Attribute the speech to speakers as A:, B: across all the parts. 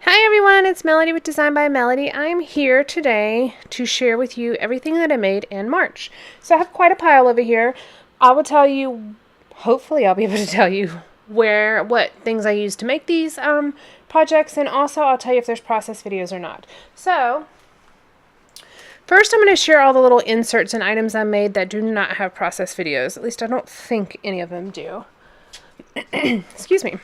A: Hi everyone, it's Melody with Design by Melody. I'm here today to share with you everything that I made in March. So I have quite a pile over here. I will tell you, hopefully I'll be able to tell you what things I used to make these projects, and also I'll tell you if there's process videos or not. So first I'm going to share all the little inserts and items I made that do not have process videos. At least I don't think any of them do. Excuse me.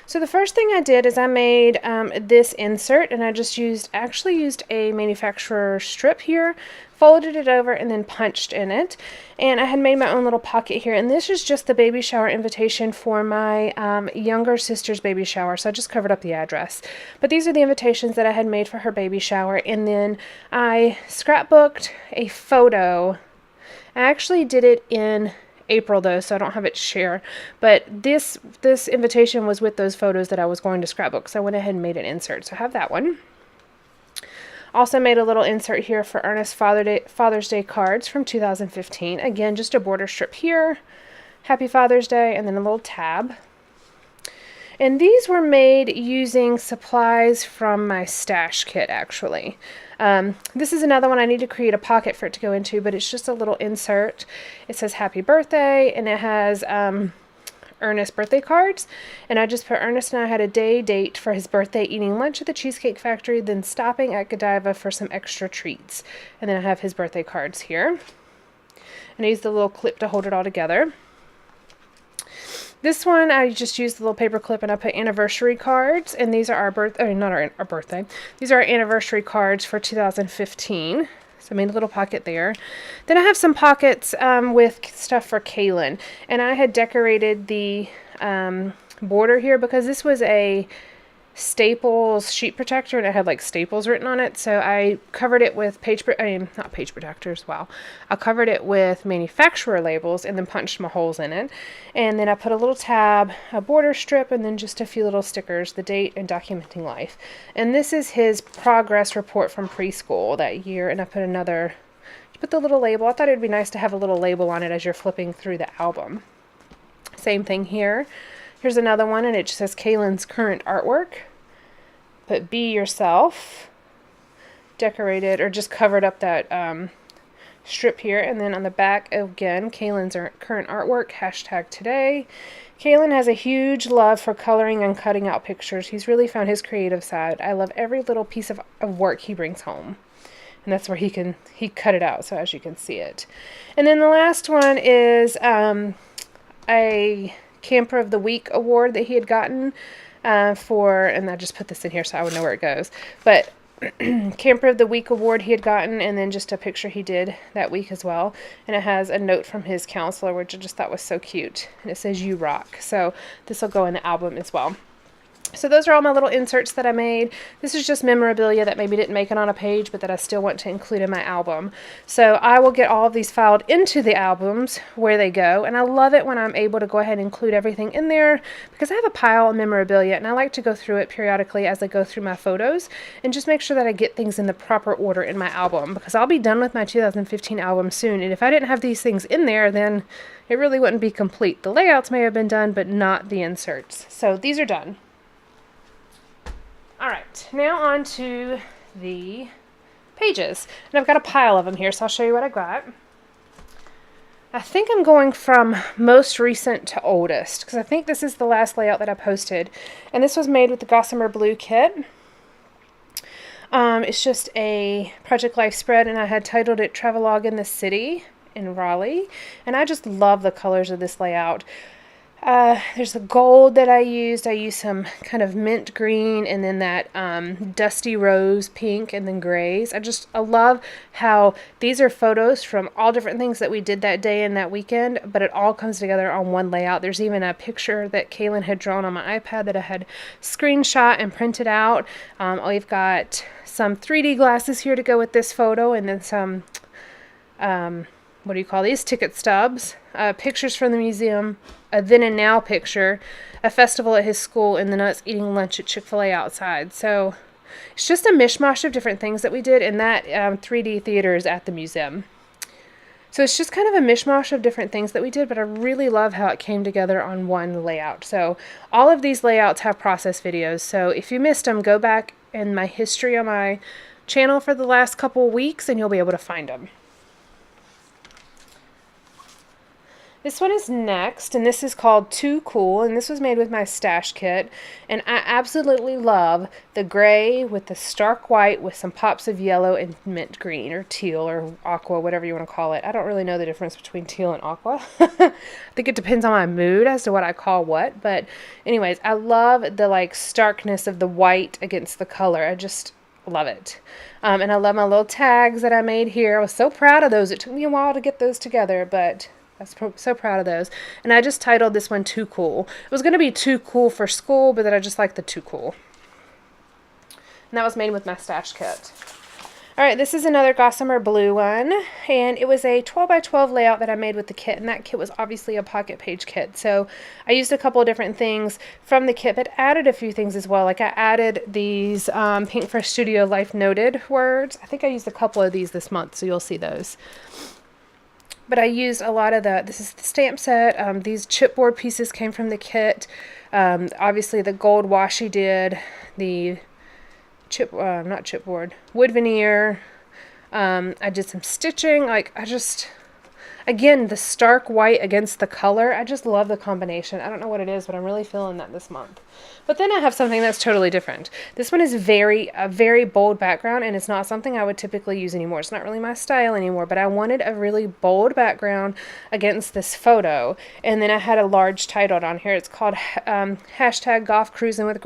A: So the first thing I did is I made this insert, and I just actually used a manufacturer strip here, folded it over, and then punched in it. And I had made my own little pocket here, and this is just the baby shower invitation for my younger sister's baby shower, so I just covered up the address. But these are the invitations that I had made for her baby shower, and then I scrapbooked a photo. I actually did it in April though, so I don't have it to share, but this invitation was with those photos that I was going to scrapbook, so I went ahead and made an insert. So I have that one. Also made a little insert here for Ernest's Father's Day cards from 2015. Again, just a border strip here, Happy Father's Day, and then a little tab. And these were made using supplies from my stash kit, actually. This is another one I need to create a pocket for it to go into, but it's just a little insert. It says happy birthday, and it has Ernest birthday cards. And I just put Ernest and I had a date for his birthday, eating lunch at the Cheesecake Factory, then stopping at Godiva for some extra treats. And then I have his birthday cards here. And I used the little clip to hold it all together. This one, I just used the little paper clip and I put anniversary cards, and these are our not our birthday. These are our anniversary cards for 2015. So I made a little pocket there. Then I have some pockets with stuff for Kaylin, and I had decorated the border here because this was a Staples sheet protector, and it had like Staples written on it, so I covered it with not page protectors, wow. I covered it with manufacturer labels and then punched my holes in it, and then I put a little tab, a border strip, and then just a few little stickers, the date and documenting life. And this is his progress report from preschool that year, and I put the little label. I thought it would be nice to have a little label on it as you're flipping through the album. Same thing here. Here's another one, and it just says Kaylin's current artwork. Put be yourself. Decorated or just covered up that strip here. And then on the back, again, Kaylin's current artwork, hashtag today. Kaylin has a huge love for coloring and cutting out pictures. He's really found his creative side. I love every little piece of work he brings home. And that's where he cut it out, so as you can see it. And then the last one is a Camper of the Week award that he had gotten and I just put this in here so I would know where it goes, but Camper of the Week award he had gotten, and then just a picture he did that week as well, and it has a note from his counselor, which I just thought was so cute, and it says you rock. So this will go in the album as well. So those are all my little inserts that I made. This is just memorabilia that maybe didn't make it on a page, but that I still want to include in my album. So I will get all of these filed into the albums where they go, and I love it when I'm able to go ahead and include everything in there because I have a pile of memorabilia, and I like to go through it periodically as I go through my photos and just make sure that I get things in the proper order in my album, because I'll be done with my 2015 album soon, and if I didn't have these things in there, then it really wouldn't be complete. The layouts may have been done, but not the inserts. So these are done. Alright, now on to the pages. And I've got a pile of them here, so I'll show you what I got. I think I'm going from most recent to oldest, because I think this is the last layout that I posted. And this was made with the Gossamer Blue kit. It's just a Project Life spread, and I had titled it Travelogue in the City in Raleigh. And I just love the colors of this layout. There's the gold that I used. I used some kind of mint green, and then that dusty rose pink, and then grays. I love how these are photos from all different things that we did that day and that weekend, but it all comes together on one layout. There's even a picture that Kaylin had drawn on my iPad that I had screenshot and printed out. We've got some 3D glasses here to go with this photo, and then some what do you call these? Ticket stubs, pictures from the museum, a then and now picture, a festival at his school, and then us eating lunch at Chick-fil-A outside. So it's just a mishmash of different things that we did, and that 3D theater is at the museum. So it's just kind of a mishmash of different things that we did, but I really love how it came together on one layout. So all of these layouts have process videos. So if you missed them, go back in my history on my channel for the last couple weeks and you'll be able to find them. This one is next, and this is called Too Cool, and this was made with my stash kit, and I absolutely love the gray with the stark white with some pops of yellow and mint green, or teal, or aqua, whatever you want to call it. I don't really know the difference between teal and aqua. I think it depends on my mood as to what I call what, but anyways, I love the like starkness of the white against the color. I just love it. And I love my little tags that I made here. I was so proud of those. It took me a while to get those together, but I was so proud of those. And I just titled this one Too Cool. It was going to be Too Cool for School, but then I just like the Too Cool. And that was made with my stash kit. Alright, this is another Gossamer Blue one. And it was a 12 by 12 layout that I made with the kit. And that kit was obviously a pocket page kit. So I used a couple of different things from the kit, but added a few things as well. Like I added these Pink Fresh Studio Life Noted words. I think I used a couple of these this month, so you'll see those. But I used a lot of this is the stamp set. These chipboard pieces came from the kit. Obviously the gold washi did. The not chipboard, wood veneer. I did some stitching. Again, the stark white against the color. I just love the combination. I don't know what it is, but I'm really feeling that this month. But then I have something that's totally different. This one is a very bold background, and it's not something I would typically use anymore. It's not really my style anymore, but I wanted a really bold background against this photo. And then I had a large title on here. It's called hashtag golf cart cruising with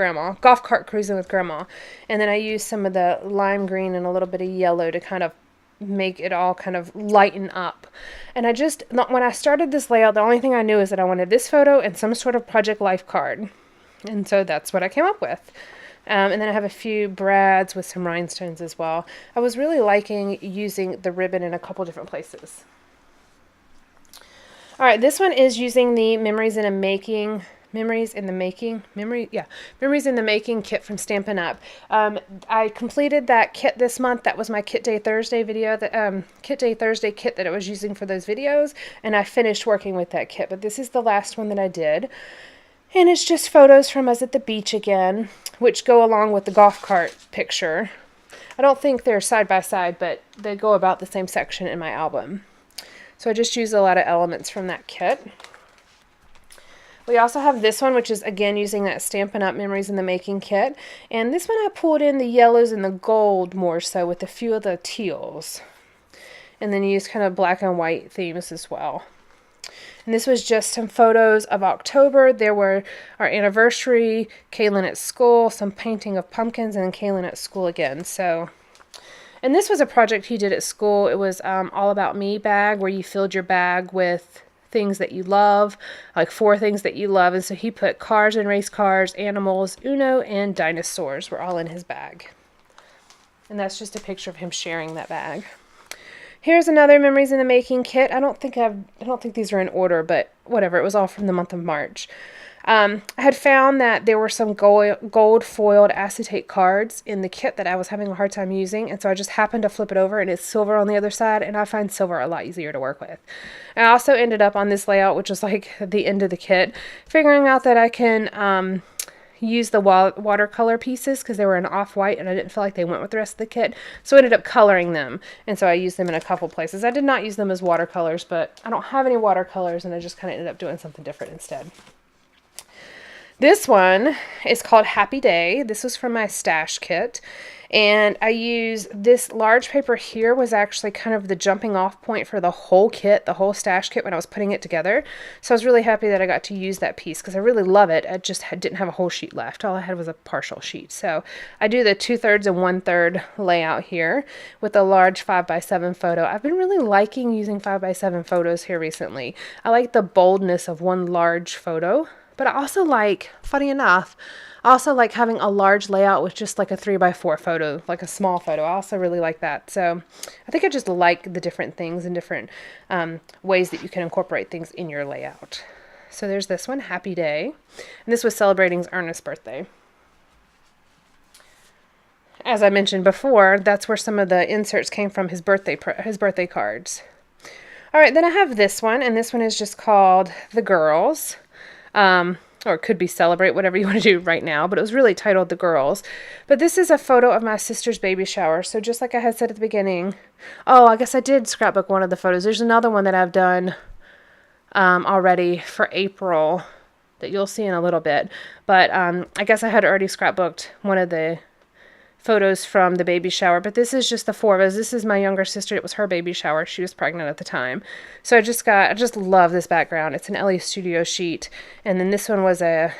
A: grandma. And then I used some of the lime green and a little bit of yellow to kind of make it all kind of lighten up. And when I started this layout, the only thing I knew is that I wanted this photo and some sort of Project Life card. And so that's what I came up with. And then I have a few brads with some rhinestones as well. I was really liking using the ribbon in a couple different places. All right, this one is using the Memories in the Making kit from Stampin' Up. I completed that kit this month. That was my Kit Day Thursday video, the Kit Day Thursday kit that I was using for those videos, and I finished working with that kit. But this is the last one that I did. And it's just photos from us at the beach again, which go along with the golf cart picture. I don't think they're side by side, but they go about the same section in my album. So I just used a lot of elements from that kit. We also have this one, which is again using that Stampin' Up! Memories in the Making kit. And this one I pulled in the yellows and the gold more so with a few of the teals. And then used kind of black and white themes as well. And this was just some photos of October. There were our anniversary, Kaylin at school, some painting of pumpkins, and Kaylin at school again. So, and this was a project he did at school. It was All About Me bag, where you filled your bag with things that you love, like 4 things that you love. And so he put cars and race cars, animals, Uno, and dinosaurs were all in his bag. And that's just a picture of him sharing that bag. Here's another Memories in the Making kit. I don't think these are in order, but whatever. It was all from the month of March. I had found that there were some gold foiled acetate cards in the kit that I was having a hard time using, and so I just happened to flip it over, and it's silver on the other side, and I find silver a lot easier to work with. I also ended up on this layout, which was like the end of the kit, figuring out that I can use the watercolor pieces because they were an off-white and I didn't feel like they went with the rest of the kit, so I ended up coloring them, and so I used them in a couple places. I did not use them as watercolors, but I don't have any watercolors, and I just kind of ended up doing something different instead. This one is called Happy Day. This was from my stash kit, and I used this large paper here was actually kind of the jumping off point for the whole kit, the whole stash kit when I was putting it together. So I was really happy that I got to use that piece because I really love it. I just didn't have a whole sheet left. All I had was a partial sheet. So I do the 2/3 and 1/3 layout here with a large 5x7 photo. I've been really liking using 5x7 photos here recently. I like the boldness of one large photo. But I also like, funny enough, I also like having a large layout with just like a 3x4 photo, like a small photo. I also really like that. So I think I just like the different things and different ways that you can incorporate things in your layout. So there's this one, Happy Day. And this was celebrating Ernest's birthday. As I mentioned before, that's where some of the inserts came from, his birthday cards. All right, then I have this one, and this one is just called The Girls. Or it could be Celebrate, whatever you want to do right now, but it was really titled The Girls. But this is a photo of my sister's baby shower. So just like I had said at the beginning, oh, I guess I did scrapbook one of the photos. There's another one that I've done already for April that you'll see in a little bit. But I guess I had already scrapbooked one of the photos from the baby shower, but this is just the four of us. This is my younger sister. It was her baby shower. She was pregnant at the time. So I just love this background. It's an LA Studio sheet. And then this one was a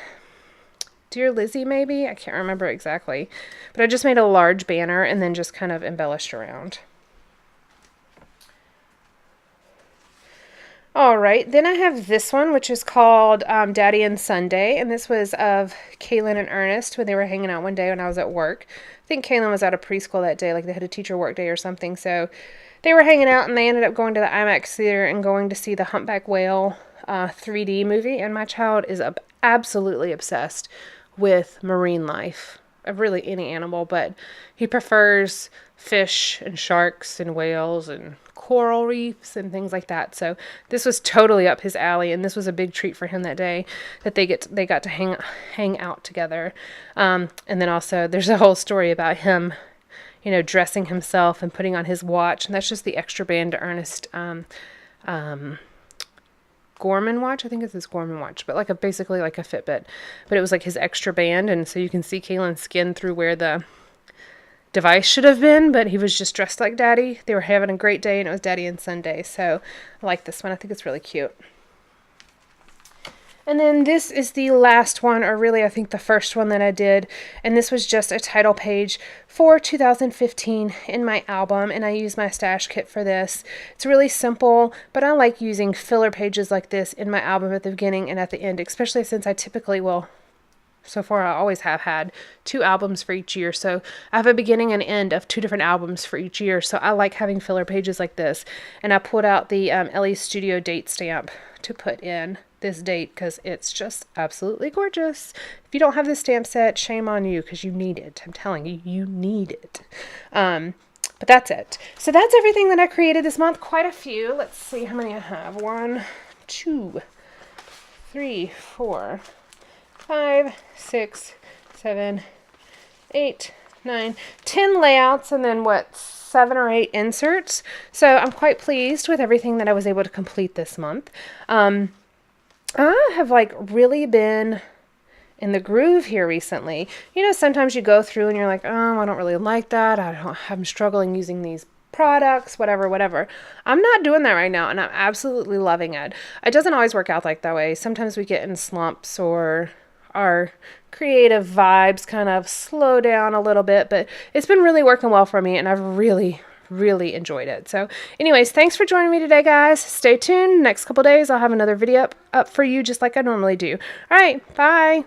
A: Dear Lizzie, maybe? I can't remember exactly. But I just made a large banner and then just kind of embellished around. All right, then I have this one, which is called Daddy and Sunday, and this was of Kaylin and Ernest when they were hanging out one day when I was at work. I think Kaylin was out of preschool that day, like they had a teacher work day or something, so they were hanging out, and they ended up going to the IMAX theater and going to see the Humpback Whale 3D movie, and my child is absolutely obsessed with marine life, of really any animal, but he prefers fish and sharks and whales and coral reefs and things like that. So this was totally up his alley, and this was a big treat for him that day that they got to hang out together. And then also there's a whole story about him, you know, dressing himself and putting on his watch, and that's just the extra band to Ernest Gorman watch. I think it's his Gorman watch, but basically like a Fitbit, but it was like his extra band, and so you can see Kaylin's skin through where the device should have been, but he was just dressed like Daddy. They were having a great day, and it was Daddy and Sunday, so I like this one. I think it's really cute. And then this is the last one, or really I think the first one that I did, and this was just a title page for 2015 in my album, and I used my stash kit for this. It's really simple, but I like using filler pages like this in my album at the beginning and at the end, especially since I typically will. So far, I always have had 2 albums for each year. So I have a beginning and end of 2 different albums for each year. So I like having filler pages like this. And I pulled out the LA Studio date stamp to put in this date because it's just absolutely gorgeous. If you don't have this stamp set, shame on you because you need it. I'm telling you, you need it. But that's it. So that's everything that I created this month. Quite a few. Let's see how many I have. 1, 2, 3, 4, 5, 6, 7, 8, 9, 10 layouts, and then 7 or 8 inserts. So I'm quite pleased with everything that I was able to complete this month. I have really been in the groove here recently. You know, sometimes you go through and you're like, oh, I don't really like that. I'm struggling using these products, whatever. I'm not doing that right now, and I'm absolutely loving it. It doesn't always work out like that way. Sometimes we get in slumps, or our creative vibes kind of slow down a little bit, but it's been really working well for me, and I've really enjoyed it. So anyways, thanks for joining me today, guys. Stay tuned. Next couple days I'll have another video up for you just like I normally do. All right, bye.